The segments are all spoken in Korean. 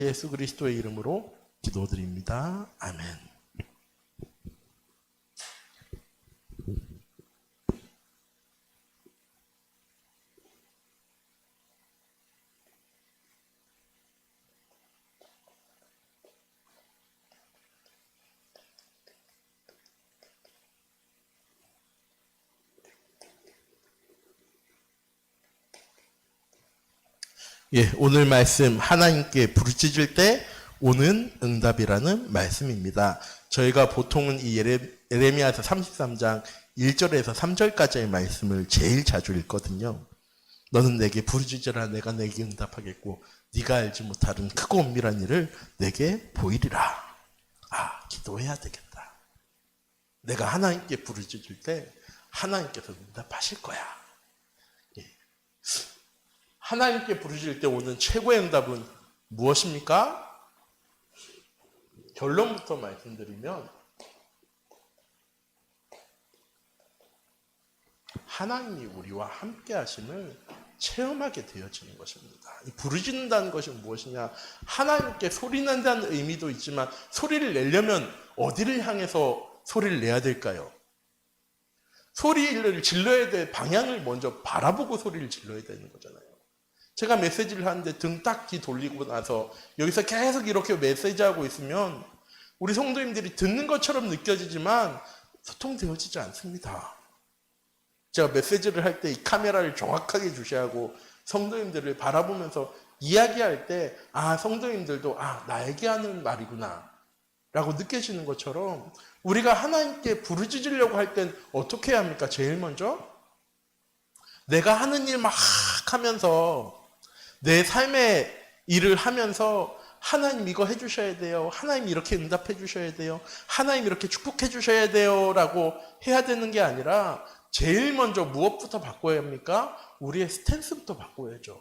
예수 그리스도의 이름으로 기도드립니다. 아멘. 예, 오늘 말씀 하나님께 부르짖을 때 오는 응답이라는 말씀입니다. 저희가 보통은 이 예레미야서 33장 1절에서 3절까지의 말씀을 제일 자주 읽거든요. 너는 내게 부르짖으라 내가 내게 응답하겠고 네가 알지 못하는 크고 엄밀한 일을 내게 보이리라. 아, 기도해야 되겠다. 내가 하나님께 부르짖을 때 하나님께서 응답하실 거야. 하나님께 부르짖을 때 오는 최고의 응답은 무엇입니까? 결론부터 말씀드리면 하나님이 우리와 함께 하심을 체험하게 되어지는 것입니다. 이 부르짖는다는 것이 무엇이냐? 하나님께 소리낸다는 의미도 있지만 소리를 내려면 어디를 향해서 소리를 내야 될까요? 소리를 질러야 될 방향을 먼저 바라보고 소리를 질러야 되는 거잖아요. 제가 메시지를 하는데 등 딱 뒤 돌리고 나서 여기서 계속 이렇게 메시지하고 있으면 우리 성도님들이 듣는 것처럼 느껴지지만 소통되어지지 않습니다. 제가 메시지를 할 때 이 카메라를 정확하게 주시하고 성도님들을 바라보면서 이야기할 때 아, 성도님들도 아, 나에게 하는 말이구나 라고 느껴지는 것처럼 우리가 하나님께 부르짖으려고 할 땐 어떻게 해야 합니까? 제일 먼저 내가 하는 일 막 하면서 내 삶의 일을 하면서 하나님 이거 해주셔야 돼요. 하나님 이렇게 응답해 주셔야 돼요. 하나님 이렇게 축복해 주셔야 돼요. 라고 해야 되는 게 아니라 제일 먼저 무엇부터 바꿔야 합니까? 우리의 스탠스부터 바꿔야죠.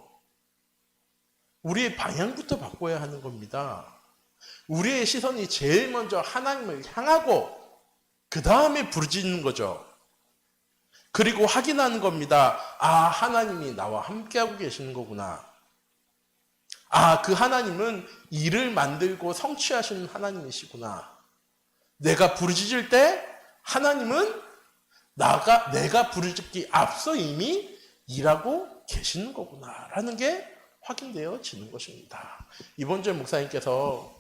우리의 방향부터 바꿔야 하는 겁니다. 우리의 시선이 제일 먼저 하나님을 향하고 그 다음에 부르짖는 거죠. 그리고 확인하는 겁니다. 아, 하나님이 나와 함께하고 계시는 거구나. 아, 그 하나님은 일을 만들고 성취하시는 하나님이시구나. 내가 부르짖을 때 하나님은 내가 부르짖기 앞서 이미 일하고 계시는 거구나 라는 게 확인되어지는 것입니다. 이번 주에 목사님께서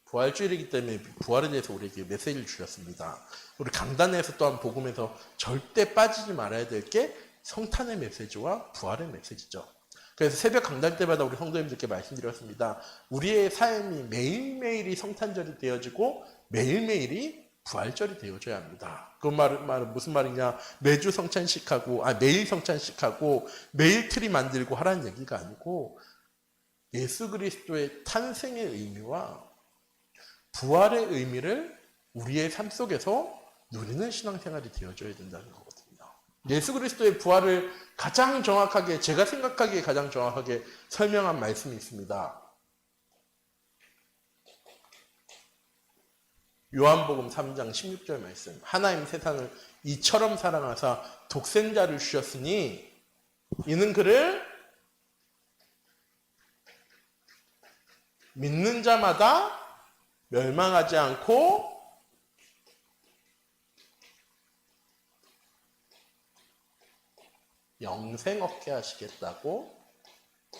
부활주일이기 때문에 부활에 대해서 우리에게 메시지를 주셨습니다. 우리 강단에서 또한 복음에서 절대 빠지지 말아야 될 게 성탄의 메시지와 부활의 메시지죠. 그래서 새벽 강단 때마다 우리 성도님들께 말씀드렸습니다. 우리의 삶이 매일매일이 성탄절이 되어지고 매일매일이 부활절이 되어져야 합니다. 그 말은 무슨 말이냐? 매주 성찬식하고 매일 성찬식하고 매일 트리 만들고 하라는 얘기가 아니고 예수 그리스도의 탄생의 의미와 부활의 의미를 우리의 삶 속에서 누리는 신앙생활이 되어져야 된다는 거거든요. 예수 그리스도의 부활을 가장 정확하게, 제가 생각하기에 가장 정확하게 설명한 말씀이 있습니다. 요한복음 3장 16절 말씀. 하나님 세상을 이처럼 사랑하사 독생자를 주셨으니 이는 그를 믿는 자마다 멸망하지 않고 영생 얻게 하시겠다고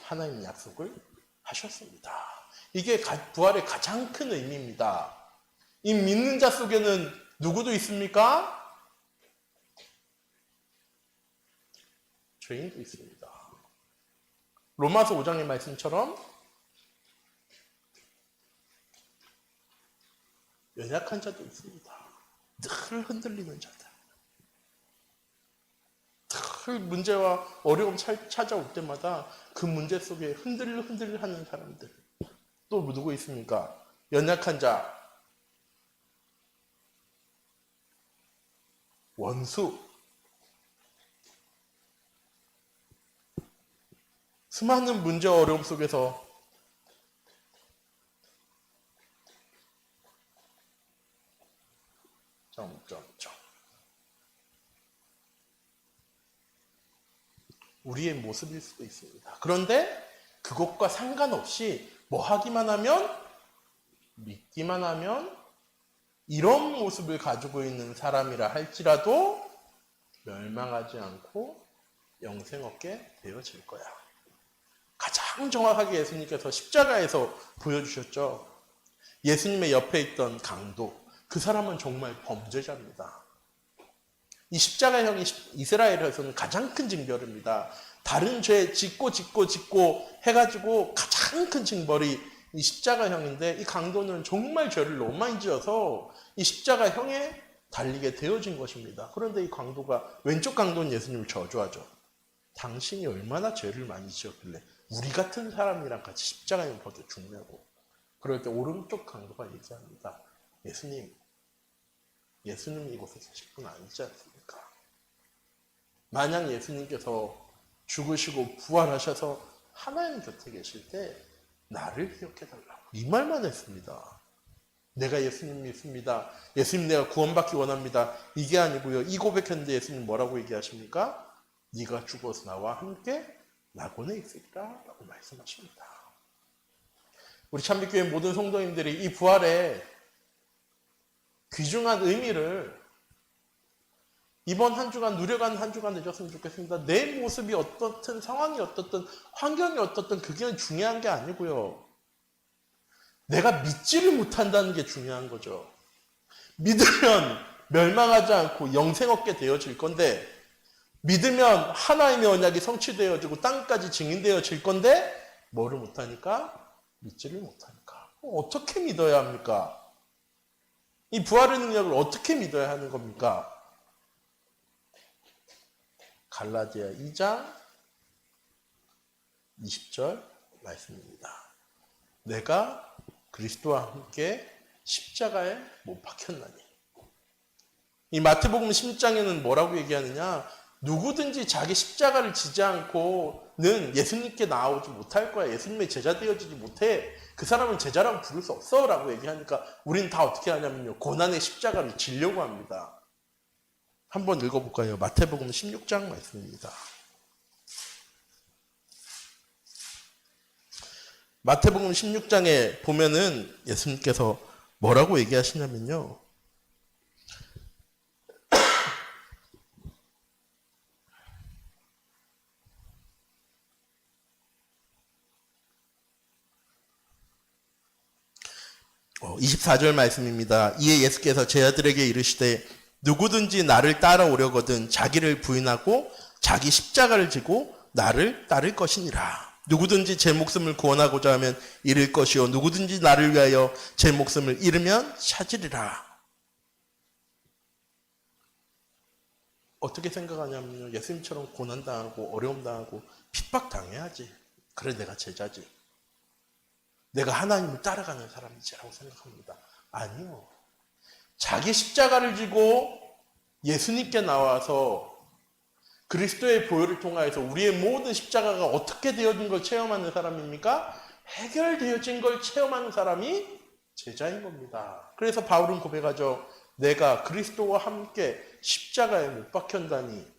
하나님 약속을 하셨습니다. 이게 부활의 가장 큰 의미입니다. 이 믿는 자 속에는 누구도 있습니까? 죄인도 있습니다. 로마서 5장의 말씀처럼 연약한 자도 있습니다. 늘 흔들리는 자들. 늘 문제와 어려움 찾아올 때마다 그 문제 속에 흔들흔들 하는 사람들. 또 누구 있습니까? 연약한 자. 원수. 수많은 문제와 어려움 속에서 우리의 모습일 수도 있습니다. 그런데 그것과 상관없이 뭐 하기만 하면, 믿기만 하면 이런 모습을 가지고 있는 사람이라 할지라도 멸망하지 않고 영생 얻게 되어질 거야. 가장 정확하게 예수님께서 십자가에서 보여주셨죠. 예수님의 옆에 있던 강도, 그 사람은 정말 범죄자입니다. 이 십자가형이 이스라엘에서는 가장 큰 징벌입니다. 다른 죄 짓고 해가지고 가장 큰 징벌이 이 십자가형인데, 이 강도는 정말 죄를 너무 많이 지어서 이 십자가형에 달리게 되어진 것입니다. 그런데 이 강도가, 왼쪽 강도는 예수님을 저주하죠. 당신이 얼마나 죄를 많이 지었길래 우리 같은 사람이랑 같이 십자가에 못 박혀 죽냐고. 그럴 때 오른쪽 강도가 얘기합니다. 예수님 이곳에 계실 분 아니지 않습니까? 만약 예수님께서 죽으시고 부활하셔서 하나님 곁에 계실 때 나를 기억해달라고 이 말만 했습니다. 내가 예수님 믿습니다. 예수님 내가 구원받기 원합니다. 이게 아니고요. 이 고백했는데 예수님 뭐라고 얘기하십니까? 네가 죽어서 나와 함께 낙원에 있으리라 라고 말씀하십니다. 우리 참빛교회 모든 성도님들이 이 부활의 귀중한 의미를 이번 한 주간 누려간 한 주간 되셨으면 좋겠습니다. 내 모습이 어떻든 상황이 어떻든 환경이 어떻든 그게 중요한 게 아니고요. 내가 믿지를 못한다는 게 중요한 거죠. 믿으면 멸망하지 않고 영생 얻게 되어질 건데, 믿으면 하나님의 언약이 성취되어지고 땅까지 증인되어질 건데 뭐를 못하니까? 믿지를 못하니까. 어떻게 믿어야 합니까? 이 부활의 능력을 어떻게 믿어야 하는 겁니까? 갈라디아 2장 20절 말씀입니다. 내가 그리스도와 함께 십자가에 못 박혔나니. 이 마태복음 16장에는 뭐라고 얘기하느냐? 누구든지 자기 십자가를 지지 않고는 예수님께 나오지 못할 거야. 예수님의 제자 되어지지 못해. 그 사람은 제자라고 부를 수 없어 라고 얘기하니까 우리는 다 어떻게 하냐면요, 고난의 십자가를 지려고 합니다. 한번 읽어볼까요? 마태복음 16장 말씀입니다. 마태복음 16장에 보면은 예수님께서 뭐라고 얘기하시냐면요, 24절 말씀입니다. 이에 예수께서 제자들에게 이르시되 누구든지 나를 따라오려거든 자기를 부인하고 자기 십자가를 지고 나를 따를 것이니라. 누구든지 제 목숨을 구원하고자 하면 잃을 것이요 누구든지 나를 위하여 제 목숨을 잃으면 찾으리라. 어떻게 생각하냐면요, 예수님처럼 고난당하고 어려움당하고 핍박당해야지, 그래 내가 제자지, 내가 하나님을 따라가는 사람이지라고 생각합니다. 아니요. 자기 십자가를 지고 예수님께 나와서 그리스도의 보혈을 통하여서 우리의 모든 십자가가 어떻게 되어진 걸 체험하는 사람입니까? 해결되어진 걸 체험하는 사람이 제자인 겁니다. 그래서 바울은 고백하죠. 내가 그리스도와 함께 십자가에 못 박혔다니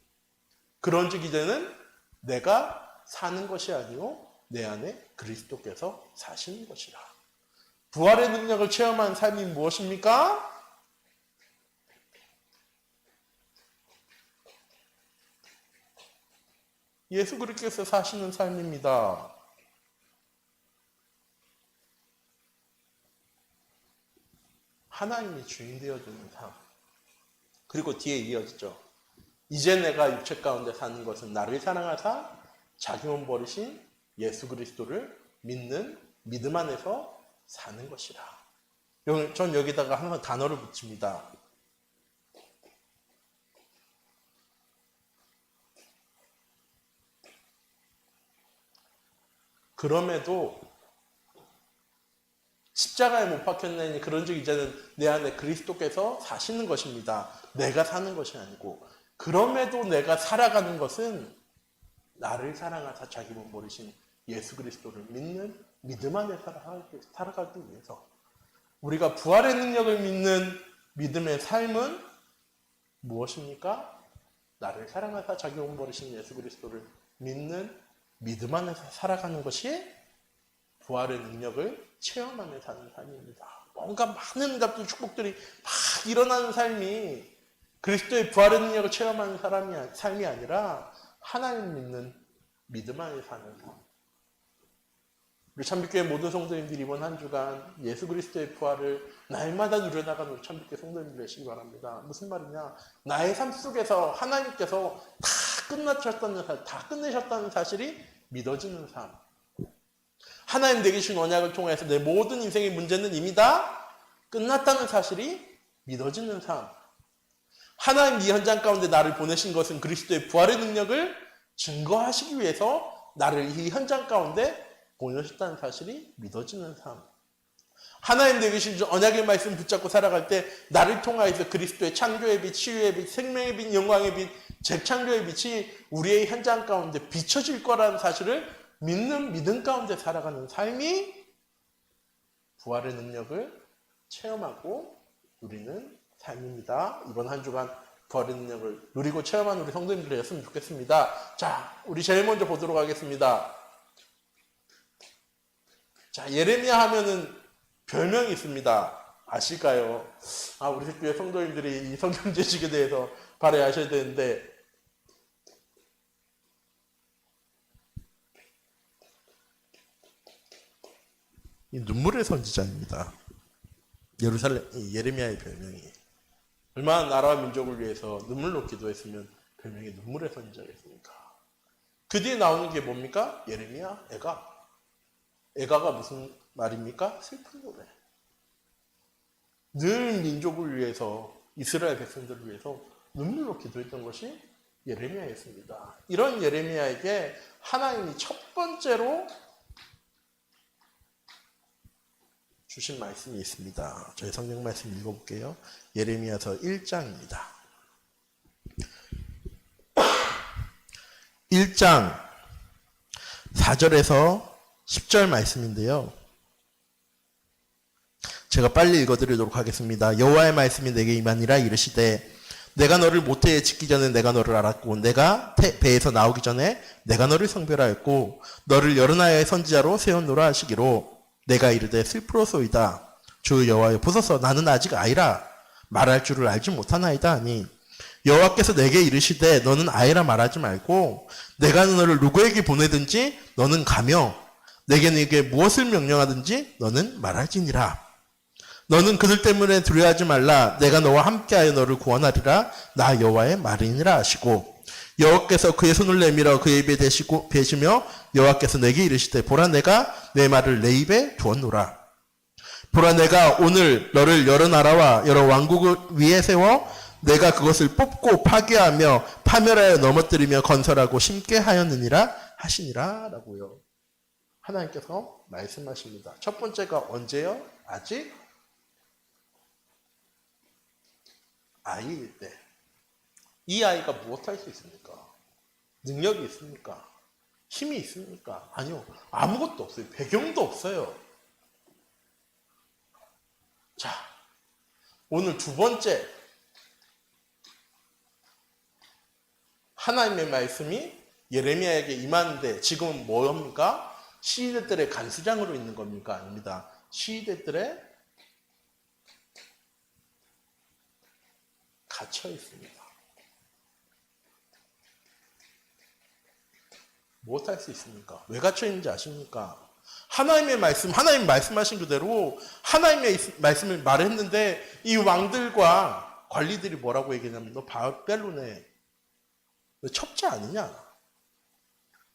그런즉 이제는 내가 사는 것이 아니요 내 안에 그리스도께서 사시는 것이라. 부활의 능력을 체험한 삶이 무엇입니까? 예수 그리스도께서 사시는 삶입니다. 하나님이 주인 되어주는 삶. 그리고 뒤에 이어지죠. 이제 내가 육체 가운데 사는 것은 나를 사랑하사 자기 몸 버리신 예수 그리스도를 믿는 믿음 안에서 사는 것이라. 전 여기다가 항상 단어를 붙입니다. 그럼에도 십자가에 못 박혔나니 그런즉 이제는 내 안에 그리스도께서 사시는 것입니다. 내가 사는 것이 아니고, 그럼에도 내가 살아가는 것은 나를 사랑하사 자기 몸 버리신 예수 그리스도를 믿는 믿음 안에 살아가기 위해서, 우리가 부활의 능력을 믿는 믿음의 삶은 무엇입니까? 나를 사랑하사 자기 몸 버리신 예수 그리스도를 믿는 믿음 안에서 살아가는 것이 부활의 능력을 체험하며 사는 삶입니다. 뭔가 많은 응답들, 축복들이 막 일어나는 삶이 그리스도의 부활의 능력을 체험하는 삶이 아니라 하나님 믿는 믿음 안에 사는 삶. 우리 참빛교회 모든 성도님들이 이번 한 주간 예수 그리스도의 부활을 날마다 누려나가는 우리 참빛교회 성도님들 되시기 바랍니다. 무슨 말이냐? 나의 삶 속에서 하나님께서 다 끝내셨다는 사실이 믿어지는 삶. 하나님 내게 주신 언약을 통해서 내 모든 인생의 문제는 이미 다 끝났다는 사실이 믿어지는 삶. 하나님 이 현장 가운데 나를 보내신 것은 그리스도의 부활의 능력을 증거하시기 위해서 나를 이 현장 가운데 보내셨다는 사실이 믿어지는 삶. 하나님 내게 주신 언약의 말씀 붙잡고 살아갈 때 나를 통하여서 그리스도의 창조의 빛, 치유의 빛, 생명의 빛, 영광의 빛, 재창조의 빛이 우리의 현장 가운데 비춰질 거라는 사실을 믿는 믿음 가운데 살아가는 삶이 부활의 능력을 체험하고 누리는 삶입니다. 이번 한 주간 부활의 능력을 누리고 체험한 우리 성도님들이었으면 좋겠습니다. 자, 우리 제일 먼저 보도록 하겠습니다. 자, 예레미야 하면은 별명이 있습니다. 아실까요? 우리 교회 성도님들이 이 성경 지식에 대해서 발휘하셔야 되는데, 이 눈물의 선지자입니다. 예레미야의 별명이. 얼마나 나라와 민족을 위해서 눈물로 기도했으면 별명이 눈물의 선지자겠습니까? 그 뒤에 나오는 게 뭡니까? 예레미야, 애가. 애가가 무슨 말입니까? 슬픈 노래. 늘 민족을 위해서, 이스라엘 백성들을 위해서 눈물로 기도했던 것이 예레미야였습니다. 이런 예레미야에게 하나님이 첫 번째로 주신 말씀이 있습니다. 저희 성경 말씀 읽어볼게요. 예레미야서 1장입니다. 1장 4절에서 10절 말씀인데요. 제가 빨리 읽어드리도록 하겠습니다. 여호와의 말씀이 내게 임하니라 이르시되 내가 너를 모태에 짓기 전에 내가 너를 알았고 내가 배에서 나오기 전에 내가 너를 성별하였고 너를 여러 나라의 선지자로 세웠노라 하시기로 내가 이르되 슬프로소이다. 주 여호와여 보소서 나는 아직 아이라 말할 줄을 알지 못하나이다 하니 여호와께서 내게 이르시되 너는 아이라 말하지 말고 내가 너를 누구에게 보내든지 너는 가며 내게 네게 무엇을 명령하든지 너는 말할지니라. 너는 그들 때문에 두려워하지 말라. 내가 너와 함께하여 너를 구원하리라. 나 여호와의 말이니라 하시고 여호와께서 그의 손을 내밀어 그의 입에 대시며 여호와께서 내게 이르시되 보라 내가 내 말을 내 입에 두었노라. 보라 내가 오늘 너를 여러 나라와 여러 왕국을 위에 세워 내가 그것을 뽑고 파괴하며 파멸하여 넘어뜨리며 건설하고 심게 하였느니라 하시니라 라고요. 하나님께서 말씀하십니다. 첫 번째가 언제요? 아직 아이일 때. 이 아이가 무엇 할 수 있습니까? 능력이 있습니까? 힘이 있습니까? 아니요. 아무것도 없어요. 배경도 없어요. 자, 오늘 두 번째 하나님의 말씀이 예레미야에게 임하는데 지금은 뭐합니까? 시위대들의 간수장으로 있는 겁니까? 아닙니다. 시위대들의 갇혀 있습니다. 무엇 할 수 있습니까? 왜 갇혀 있는지 아십니까? 하나님의 말씀, 하나님 말씀하신 그대로 하나님의 말씀을 말했는데 이 왕들과 관리들이 뭐라고 얘기하냐면 너 바벨론에 너 첩자 아니냐?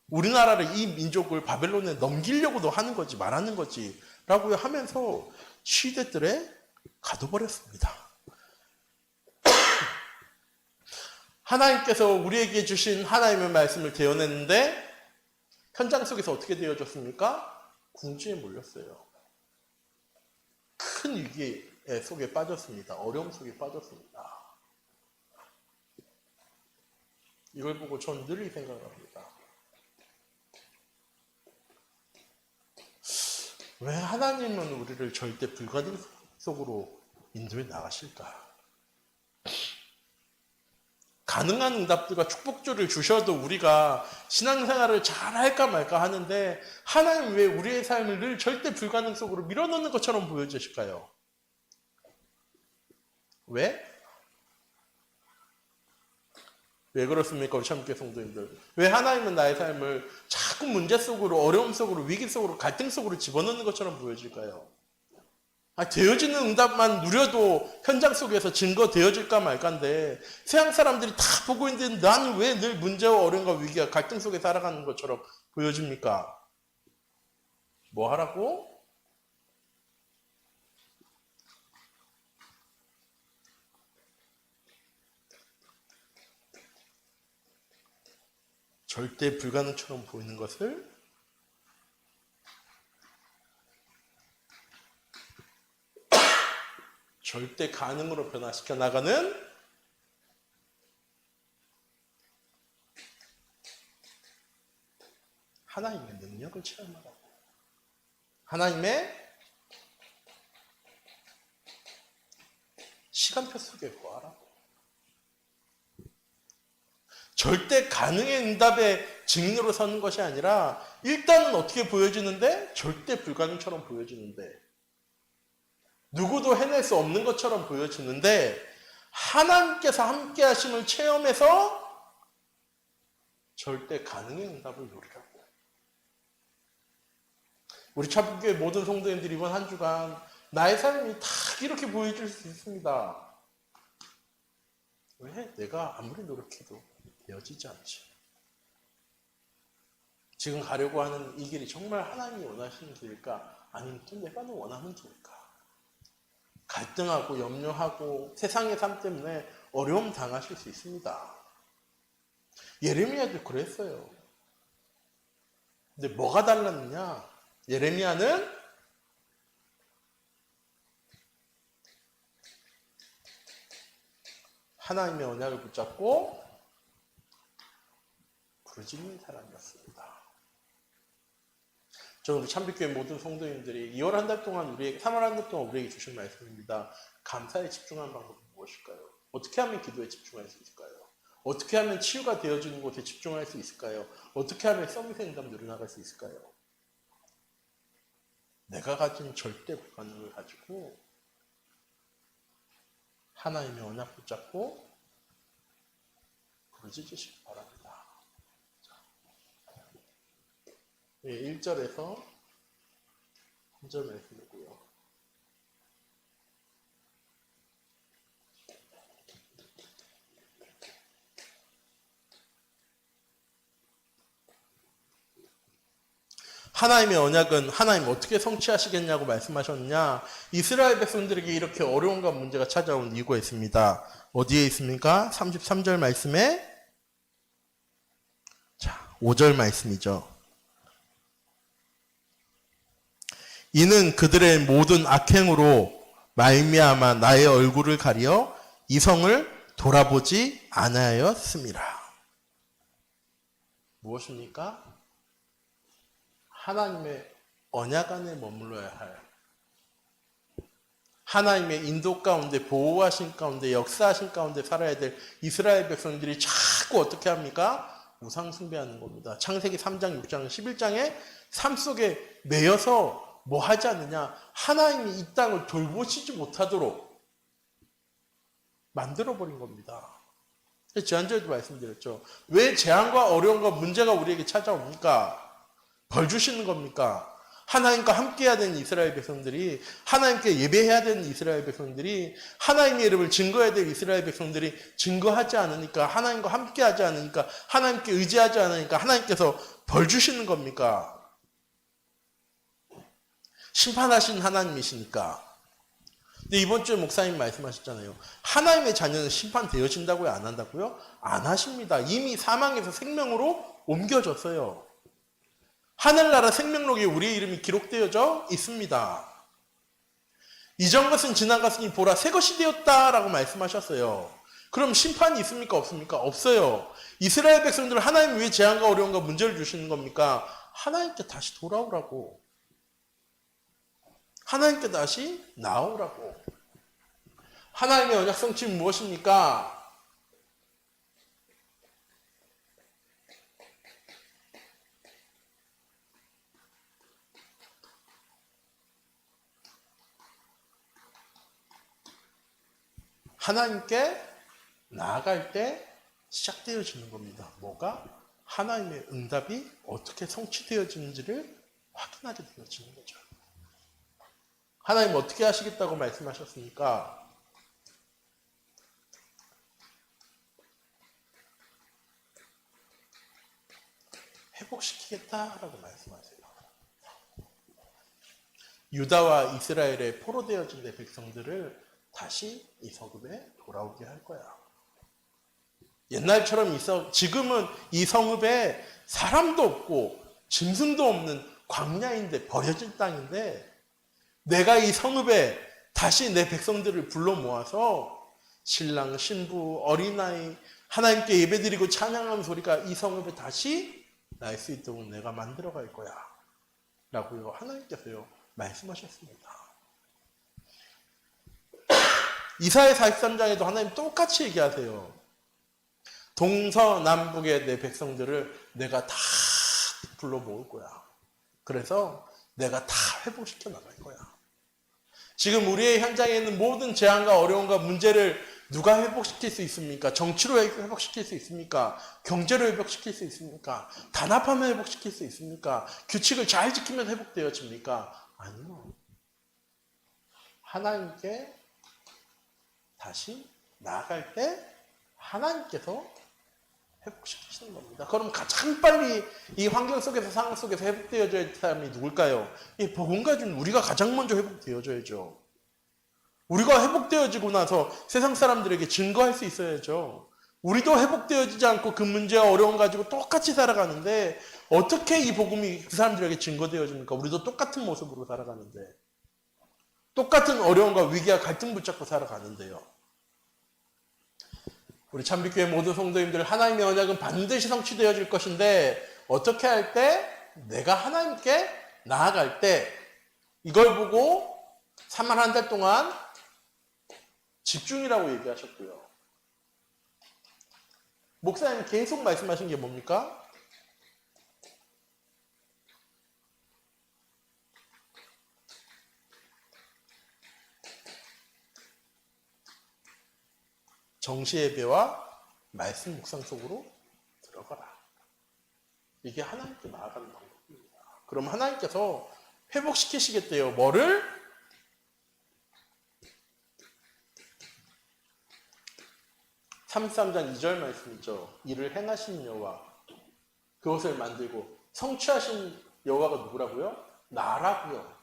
우리나라를 이 민족을 바벨론에 넘기려고도 하는 거지 말하는 거지 라고 하면서 시대들에 가둬버렸습니다. 하나님께서 우리에게 주신 하나님의 말씀을 대어냈는데 현장 속에서 어떻게 되어졌습니까? 궁지에 몰렸어요. 큰 위기 속에 빠졌습니다. 어려움 속에 빠졌습니다. 이걸 보고 전 늘 이 생각을 합니다. 왜 하나님은 우리를 절대 불가능 속으로 인도해 나가실까? 가능한 응답들과 축복주를 주셔도 우리가 신앙생활을 잘 할까 말까 하는데 하나님 왜 우리의 삶을 늘 절대 불가능 속으로 밀어넣는 것처럼 보여주실까요? 왜? 왜 그렇습니까? 우리 참교회 성도님들. 왜 하나님은 나의 삶을 자꾸 문제 속으로, 어려움 속으로, 위기 속으로, 갈등 속으로 집어넣는 것처럼 보여질까요? 되어지는 응답만 누려도 현장 속에서 증거 되어질까 말까인데 세상 사람들이 다 보고 있는데 나는 왜 늘 문제와 어려움과 위기와 갈등 속에 살아가는 것처럼 보여집니까? 뭐 하라고? 절대 불가능처럼 보이는 것을 절대 가능으로 변화시켜 나가는 하나님의 능력을 체험하라고. 하나님의 시간표 속에 거하라고. 절대 가능의 응답의 증인으로 서는 것이 아니라 일단은 어떻게 보여지는데? 절대 불가능처럼 보여지는데 누구도 해낼 수 없는 것처럼 보여지는데 하나님께서 함께 하심을 체험해서 절대 가능의 응답을 누리라고. 우리 참교회 모든 성도님들이 이번 한 주간 나의 삶이 다 이렇게 보여질 수 있습니다. 왜? 내가 아무리 노력해도 되어지지 않지. 지금 가려고 하는 이 길이 정말 하나님이 원하시는 길일까? 아니면 또 내가 원하는 길일까? 갈등하고 염려하고 세상의 삶 때문에 어려움 당하실 수 있습니다. 예레미야도 그랬어요. 근데 뭐가 달랐느냐? 예레미야는 하나님의 언약을 붙잡고 부르짖는 사람이었습니다. 저는 우리 참빛교회 모든 성도님들이 2월 한 달 동안 우리에게, 3월 한 달 동안 우리에게 주신 말씀입니다. 감사에 집중하는 방법은 무엇일까요? 어떻게 하면 기도에 집중할 수 있을까요? 어떻게 하면 치유가 되어지는 곳에 집중할 수 있을까요? 어떻게 하면 서밋의 응답 누려나갈 수 있을까요? 내가 가진 절대 불가능을 가지고 하나님의 언약 붙잡고 부르짖으시기 바랍니다. 1절에서 3절 말씀이고요. 하나님의 언약은 하나님 어떻게 성취하시겠냐고 말씀하셨느냐? 이스라엘 백성들에게 이렇게 어려움과 문제가 찾아온 이유가 있습니다. 어디에 있습니까? 33절 말씀에 5절 말씀이죠. 이는 그들의 모든 악행으로 말미암아 나의 얼굴을 가려 이성을 돌아보지 않았음이라. 무엇입니까? 하나님의 언약 안에 머물러야 할, 하나님의 인도 가운데, 보호하신 가운데, 역사하신 가운데 살아야 될 이스라엘 백성들이 자꾸 어떻게 합니까? 우상 숭배하는 겁니다. 창세기 3장, 6장, 11장에 삶 속에 매여서 뭐 하지 않느냐? 하나님이 이 땅을 돌보시지 못하도록 만들어버린 겁니다. 지난주에도 말씀드렸죠. 왜 재앙과 어려움과 문제가 우리에게 찾아옵니까? 벌 주시는 겁니까? 하나님과 함께 해야 되는 이스라엘 백성들이, 하나님께 예배해야 되는 이스라엘 백성들이, 하나님의 이름을 증거해야 될 이스라엘 백성들이 증거하지 않으니까, 하나님과 함께 하지 않으니까, 하나님께 의지하지 않으니까 하나님께서 벌 주시는 겁니까? 심판하신 하나님이시니까. 근데 이번 주에 목사님 말씀하셨잖아요. 하나님의 자녀는 심판되어진다고요? 안 한다고요? 안 하십니다. 이미 사망에서 생명으로 옮겨졌어요. 하늘나라 생명록에 우리의 이름이 기록되어져 있습니다. 이전 것은 지나갔으니 보라 새 것이 되었다라고 말씀하셨어요. 그럼 심판이 있습니까? 없습니까? 없어요. 이스라엘 백성들 하나님 왜 재앙과 어려움과 문제를 주시는 겁니까? 하나님께 다시 돌아오라고. 하나님께 다시 나오라고. 하나님의 언약 성취는 무엇입니까? 하나님께 나아갈 때 시작되어지는 겁니다. 뭐가? 하나님의 응답이 어떻게 성취되어지는지를 확인하게 되어지는 거죠. 하나님 어떻게 하시겠다고 말씀하셨습니까? 회복시키겠다라고 말씀하세요. 유다와 이스라엘의 포로되어진 내 백성들을 다시 이 성읍에 돌아오게 할 거야. 옛날처럼 지금은 이 성읍에 사람도 없고 짐승도 없는 광야인데, 버려진 땅인데, 내가 이 성읍에 다시 내 백성들을 불러 모아서 신랑, 신부, 어린아이 하나님께 예배드리고 찬양하는 소리가 이 성읍에 다시 날 수 있도록 내가 만들어 갈 거야 라고요, 하나님께서요 말씀하셨습니다. 이사야 43장에도 하나님 똑같이 얘기하세요. 동서남북의 내 백성들을 내가 다 불러 모을 거야. 그래서 내가 다 회복시켜 나갈 거야. 지금 우리의 현장에 있는 모든 재앙과 어려움과 문제를 누가 회복시킬 수 있습니까? 정치로 회복시킬 수 있습니까? 경제로 회복시킬 수 있습니까? 단합하면 회복시킬 수 있습니까? 규칙을 잘 지키면 회복되어집니까? 아니요. 하나님께 다시 나아갈 때 하나님께서 회복시키시는 겁니다. 그럼 가장 빨리 이 환경 속에서, 상황 속에서 회복되어져야 할 사람이 누굴까요? 이 복음 가진 우리가 가장 먼저 회복되어져야죠. 우리가 회복되어지고 나서 세상 사람들에게 증거할 수 있어야죠. 우리도 회복되어지지 않고 그 문제와 어려움 가지고 똑같이 살아가는데 어떻게 이 복음이 그 사람들에게 증거되어집니까? 우리도 똑같은 모습으로 살아가는데, 똑같은 어려움과 위기와 갈등 붙잡고 살아가는데요. 우리 참빛교회 모든 성도님들, 하나님의 언약은 반드시 성취되어질 것인데 어떻게 할 때? 내가 하나님께 나아갈 때 이걸 보고 3월 한 달 동안 집중이라고 얘기하셨고요. 목사님 계속 말씀하신 게 뭡니까? 정시 예배와 말씀 묵상 속으로 들어가라. 이게 하나님께 나아가는 방법입니다. 그럼 하나님께서 회복시키시겠대요. 뭐를? 33장 2절 말씀이죠. 이를 행하신 여호와, 그것을 만들고 성취하신 여호와가 누구라고요? 나라고요.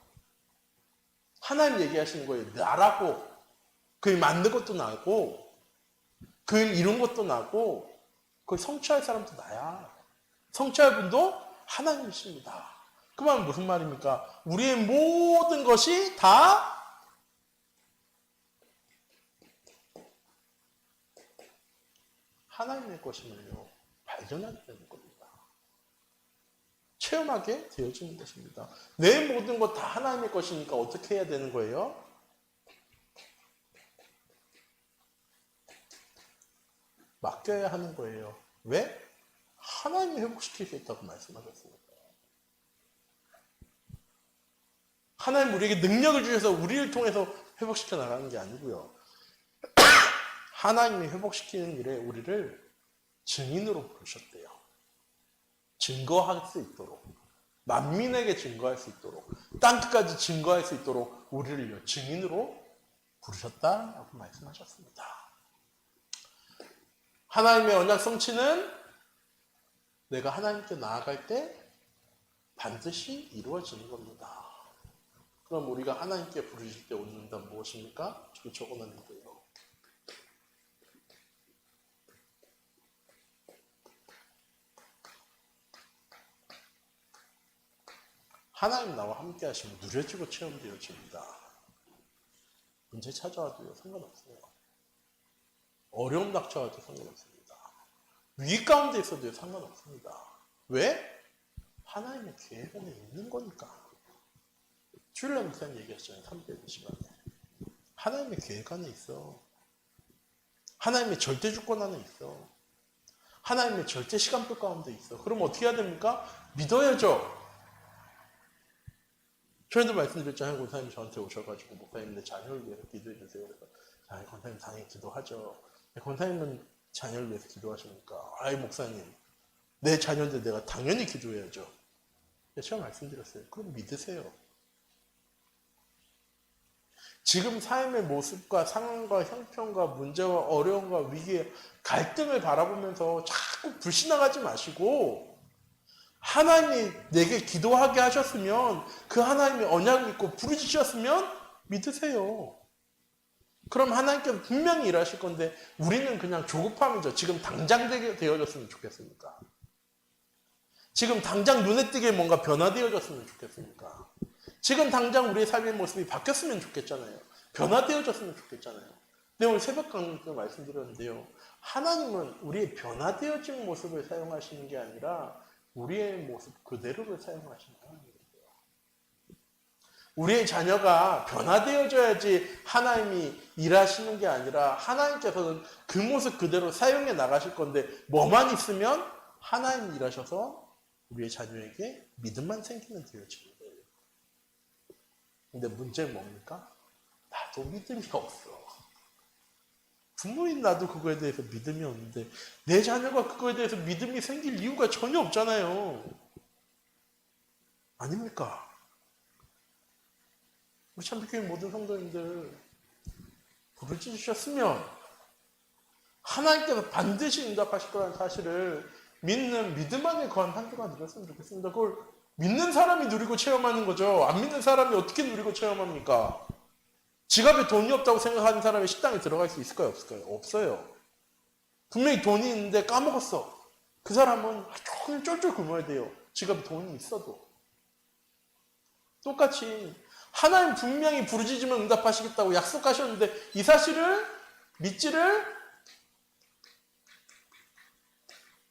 하나님 얘기하시는 거예요. 나라고. 그 일 만든 것도 나고, 그 일 이룬 것도 나고, 그걸 성취할 사람도 나야. 성취할 분도 하나님이십니다. 그 말은 무슨 말입니까? 우리의 모든 것이 다 하나님의 것임을요 발견하게 되는 겁니다. 체험하게 되어지는 것입니다. 내 모든 것 다 하나님의 것이니까 어떻게 해야 되는 거예요? 맡겨야 하는 거예요. 왜? 하나님이 회복시킬 수 있다고 말씀하셨습니다. 하나님 우리에게 능력을 주셔서 우리를 통해서 회복시켜 나가는 게 아니고요. 하나님이 회복시키는 일에 우리를 증인으로 부르셨대요. 증거할 수 있도록, 만민에게 증거할 수 있도록, 땅끝까지 증거할 수 있도록 우리를 증인으로 부르셨다라고 말씀하셨습니다. 하나님의 언약 성취는 내가 하나님께 나아갈 때 반드시 이루어지는 겁니다. 그럼 우리가 하나님께 부르실 때 오는 응답 무엇입니까? 저기 적어놨는데요. 하나님 나와 함께 하시면 누려지고 체험되어집니다. 문제 찾아와도요 상관없어요. 어려움 닥쳐와도 상관없습니다. 위기 가운데 있어도 상관없습니다. 왜? 하나님의 계획 안에 있는 거니까. 주일날 목사님 얘기하셨잖아요. 3대 시간에. 하나님의 계획 안에 있어. 하나님의 절대 주권 안에 있어. 하나님의 절대 시간표 가운데 있어. 그럼 어떻게 해야 됩니까? 믿어야죠. 저희도 말씀드렸잖아요. 권사님 저한테 오셔가지고 목사님 내 자녀를 위해서 기도해 주세요. 그래서 권사님 당연히 기도하죠. 권사님은 자녀를 위해서 기도하십니까? 아이 목사님 내 자녀인데 내가 당연히 기도해야죠. 제가 말씀드렸어요. 그럼 믿으세요. 지금 삶의 모습과 상황과 형편과 문제와 어려움과 위기의 갈등을 바라보면서 자꾸 불신앙하지 마시고 하나님이 내게 기도하게 하셨으면 그 하나님의 언약을 믿고 부르짖으셨으면 믿으세요. 그럼 하나님께서 분명히 일하실 건데 우리는 그냥 조급함이죠. 지금 당장 되어졌으면 좋겠습니까? 지금 당장 눈에 띄게 뭔가 변화되어졌으면 좋겠습니까? 지금 당장 우리의 삶의 모습이 바뀌었으면 좋겠잖아요. 변화되어졌으면 좋겠잖아요. 근데 오늘 새벽 강의 때 말씀드렸는데요. 하나님은 우리의 변화되어진 모습을 사용하시는 게 아니라 우리의 모습 그대로를 사용하시는 하나님이에요. 우리의 자녀가 변화되어져야지 하나님이 일하시는 게 아니라 하나님께서는 그 모습 그대로 사용해 나가실 건데 뭐만 있으면 하나님이 일하셔서 우리의 자녀에게 믿음만 생기면 되어지는 거예요. 근데 문제는 뭡니까? 나도 믿음이 없어. 부모인 나도 그거에 대해서 믿음이 없는데 내 자녀가 그거에 대해서 믿음이 생길 이유가 전혀 없잖아요. 아닙니까? 우리 참빛교회 모든 성도님들 부르짖으셨으면 하나님께서 반드시 응답하실 거라는 사실을 믿는 믿음 안에 거한 한 주가 되었으면 좋겠습니다. 그걸 믿는 사람이 누리고 체험하는 거죠. 안 믿는 사람이 어떻게 누리고 체험합니까? 지갑에 돈이 없다고 생각하는 사람이 식당에 들어갈 수 있을까요? 없을까요? 없어요. 분명히 돈이 있는데 까먹었어. 그 사람은 오늘 쫄쫄 굶어야 돼요. 지갑에 돈이 있어도. 똑같이 하나님 분명히 부르짖으면 응답하시겠다고 약속하셨는데 이 사실을 믿지를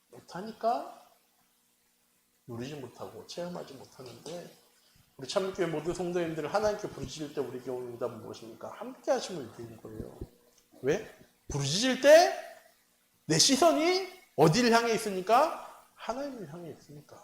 못하니까 누리지 못하고 체험하지 못하는데 우리 참교회 모든 성도님들 하나님께 부르짖을 때 우리에게 오는 응답은 무엇입니까? 함께 하심을 드리는 거예요. 왜? 부르짖을 때 내 시선이 어디를 향해 있으니까? 하나님을 향해 있으니까.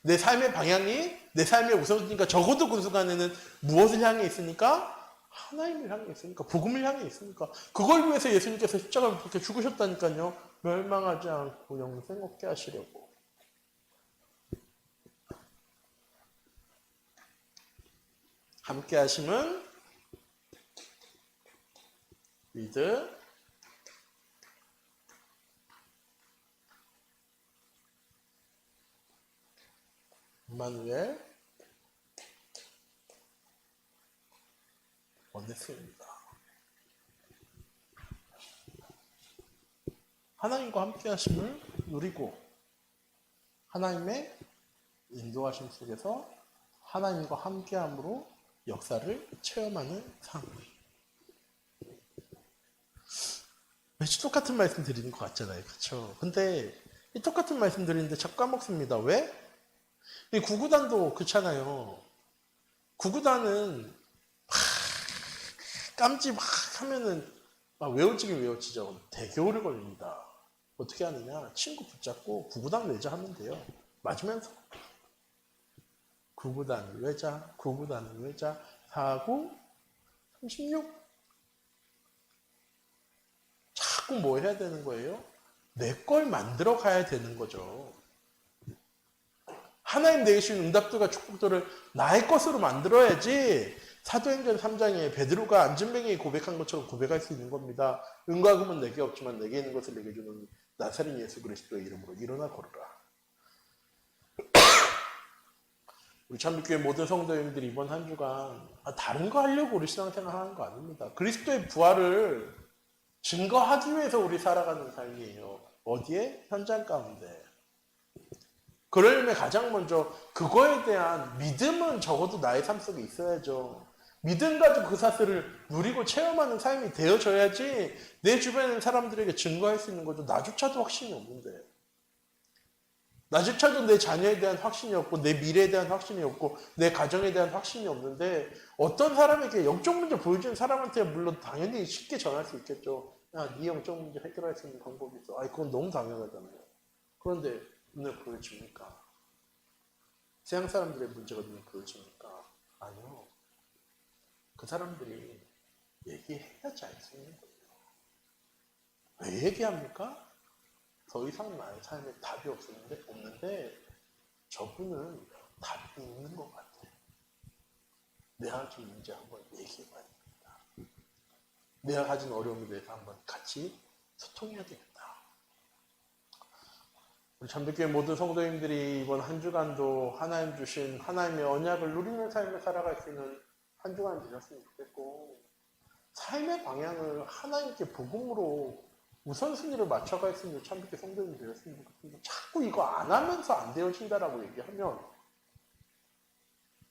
내 삶의 방향이 내 삶의 우선이니까 적어도 그 순간에는 무엇을 향해 있으니까? 하나님을 향해 있으니까. 복음을 향해 있으니까. 그걸 위해서 예수님께서 십자가를 그렇게 죽으셨다니까요. 멸망하지 않고 영생 얻게 하시려고. 함께 하심은 with 임마누엘 원네스입니다. 하나님과 함께 하심을 누리고 하나님의 인도하심 속에서 하나님과 함께함으로 역사를 체험하는 삶. 매주 똑같은 말씀 드리는 것 같잖아요. 그렇죠? 근데 이 똑같은 말씀 드리는데 자꾸 까먹습니다. 왜? 이 구구단도 그렇잖아요. 구구단은 깜지 막 하면은 외워지긴 외워지죠. 되게 오래 걸립니다. 어떻게 하느냐? 친구 붙잡고 구구단 외자 하면 돼요. 맞으면서. 구구단 외자, 구구단 외자, 4구 36. 자꾸 뭐 해야 되는 거예요? 내 걸 만들어 가야 되는 거죠. 하나님 내게 응답들과 축복들을 나의 것으로 만들어야지 사도행전 3장에 베드로가 안진뱅이에 고백한 것처럼 고백할 수 있는 겁니다. 은과 금은 내게 없지만 내게 있는 것을 내게 주는 나사렛 예수 그리스도의 이름으로 일어나 걸어라. 우리 참빛교회 모든 성도님들이 이번 한 주간 다른 거 하려고 우리 신앙생활 하는 거 아닙니다. 그리스도의 부활을 증거하기 위해서 우리 살아가는 삶이에요. 어디에? 현장 가운데. 그러려면 가장 먼저 그거에 대한 믿음은 적어도 나의 삶 속에 있어야죠. 믿음 가지고 그 사실을 누리고 체험하는 삶이 되어져야지 내 주변에 있는 사람들에게 증거할 수 있는 거죠. 나조차도 확신이 없는데. 나조차도 내 자녀에 대한 확신이 없고 내 미래에 대한 확신이 없고 내 가정에 대한 확신이 없는데 어떤 사람에게 영적 문제 보여주는 사람한테 물론 당연히 쉽게 전할 수 있겠죠. 야, 네 영적 문제 해결할 수 있는 방법이 있어. 그건 너무 당연하잖아요. 그런데 눈에 보여집니까? 서양 사람들의 문제가 눈에 보여집니까? 아니요. 그 사람들이 얘기해야지 알 수 있는 거예요. 왜 얘기합니까? 더 이상 나의 삶에 답이 없는데 저분은 답이 있는 것 같아요. 내가 지금 이제 한번 얘기해봐야 됩니다. 내가 가진 어려움에 대해서 한번 같이 소통해야 되겠다. 우리 참빛교회 모든 성도님들이 이번 한 주간도 하나님 주신 하나님의 언약을 누리는 삶을 살아갈 수 있는 한 주간 되셨으면 좋겠고, 삶의 방향을 하나님께 복음으로 우선순위를 맞춰갈 수 있는 참빛교회 성도님이 되었으면 좋겠는데, 자꾸 이거 안 하면서 안 되어진다라고 얘기하면,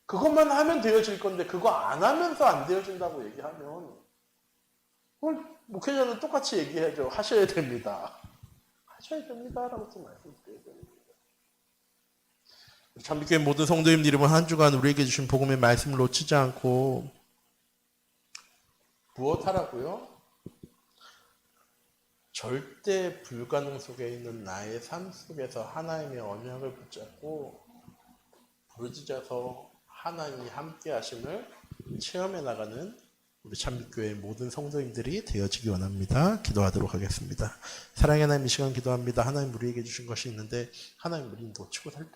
그것만 하면 되어질 건데 그거 안 하면서 안 되어진다고 얘기하면, 그걸 목회자는 똑같이 얘기해야죠. 하셔야 됩니다. 하셔야 됩니다라고 좀 말씀드려야 됩니다. 참빛교회 모든 성도님들 이번 한 주간 우리에게 주신 복음의 말씀을 놓치지 않고 무엇하라고요? 절대 불가능 속에 있는 나의 삶 속에서 하나님의 언약을 붙잡고 부르짖어서 하나님이 함께 하심을 체험해 나가는 우리 참빛교회 모든 성도님들이 되어지기 원합니다. 기도하도록 하겠습니다. 사랑의 하나님, 이 시간 기도합니다. 하나님 우리에게 주신 것이 있는데 하나님 우리는 놓치고 살 때